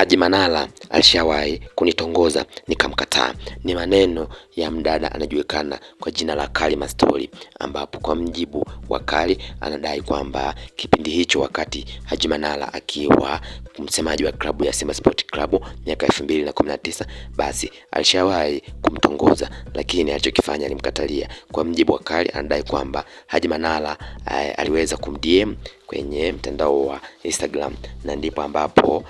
Haji Manara alishawahi kunitongoza nikamkataa. Ni maneno ya mdada anajulikana kwa jina la Karima Story, ambapo kwa mjibu wa Kali anadai kwamba kipindi hicho wakati Haji Manara akiwa msemaji wa klabu ya Simba Sport Club miaka 2019 basi alishawahi kumtongoza, lakini alichokifanya alimkatalia. Kwa mjibu wa Kali anadai kwamba Haji Manara aliweza kumdm kwenye mtandao wa Instagram, na ndipo ambapo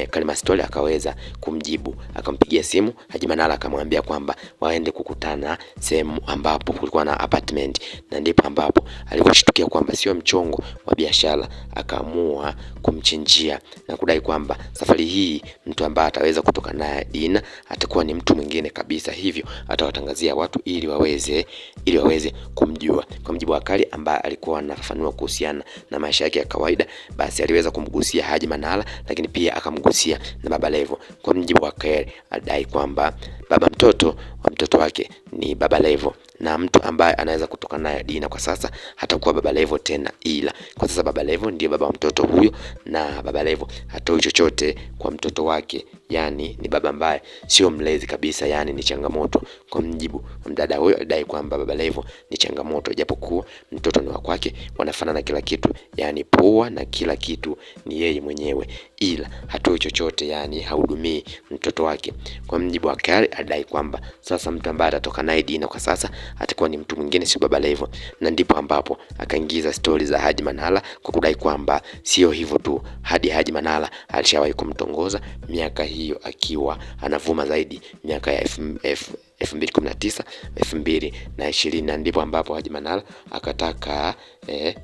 Karima Story akaweza kumjibu, akampigia simu Haji Manara akamwambia kwamba waende kukutana sehemu ambapo kulikuwa na apartment, na ndipo ambapo alikushtukia kwamba sio mchongo wa biashara, akaamua kumchinjia na kudai kwamba safari hii mtu ambaye ataweza kutoka naye dina atakuwa ni mtu mwingine kabisa, hivyo atawatangazia watu ili waweze kumjua. Kwa mjibu wa Kali ambaye alikuwa anafafanua kuhusiana na maisha yake ya kawaida, basi aliweza kumgusia Haji Manara, lakini pia akamgusia na Baba Levo. Kwa mjibu wa Kali adai kwamba baba mtoto wa mtoto wake ni Baba Levo, na mtu ambaye anaweza kutoka naye dina kwa sasa hatakuwa Baba Levo tena, ila kwa sasa Baba Levo ndiye baba wa mtoto huyo, na Baba Levo hatoi chochote kwa mtoto wake, yani ni baba ambaye sio mlezi kabisa, yani ni changamoto. Kwa mjibu mdada huyo adai kwamba Baba Levo ni changamoto, japokuwa mtoto ni wa kwake, wanafanana kila kitu, yani pua na kila kitu ni yeye mwenyewe, ila hatoi chochote, yani hahudumii mtoto wake. Kwa mjibu wa Kali adai kwamba sasa mtu ambaye atatoka naye dina kwa sasa atakuwa ni mtu mwingine, sio Baba Levo, na ndipo ambapo akaingiza stori za Haji Manara kwa kudai kwamba sio hivyo tu, hadi Haji Manara alishawahi kumtongoza miaka hiyo akiwa anavuma zaidi, miaka ya 2019 2020, na ndipo ambapo Haji Manara akataka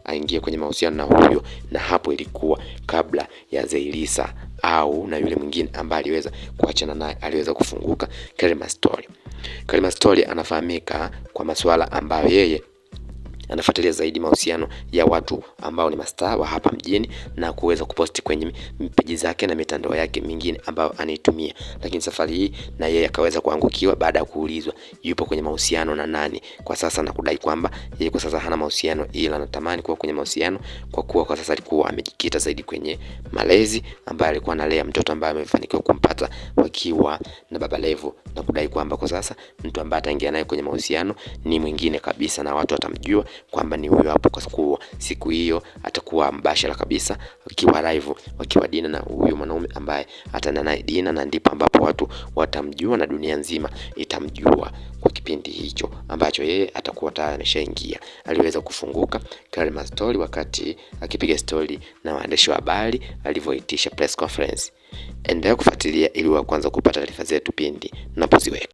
aingie kwenye mahusiano na huyo, na hapo ilikuwa kabla ya Zailisa au na yule mwingine ambaye aliweza kuachana naye aliweza kufunguka. Karima Story anafahamika kwa masuala ambayo yeye anafuatilia zaidi mahusiano ya watu ambao ni mastaa wa hapa mjini, na kuweza kuposti kwenye peji zake na mitandao yake mingine ambayo anaitumia. Lakini safari hii na yeye akaweza kuangukiwa baada ya kuulizwa yupo kwenye mahusiano na nani kwa sasa, na kudai kwamba yeye kwa sasa hana mahusiano, ila anatamani kuwa kwenye mahusiano, kwa kuwa kwa sasa alikuwa amejikita zaidi kwenye malezi, ambaye alikuwa analea mtoto ambaye amefanikiwa kumpata wakiwa na Baba Levo, na kudai kwamba kwa sasa mtu ambaye ataingia naye kwenye mahusiano ni mwingine kabisa, na watu watamjua kwamba ni huyo hapo, kwa sababu siku hiyo atakuwa mbashara kabisa akiwa live wakiwa dina na huyo mwanaume ambaye ataenda naye dina, na ndipo ambapo watu watamjua na dunia nzima itamjua kwa kipindi hicho ambacho yeye atakuwa tayari ameshaingia. Aliweza kufunguka Karima Story wakati akipiga story na waandishi wa habari alivyoitisha press conference. Endelea kufuatilia ili wa kwanza kupata taarifa zetu pindi tunapoziweka.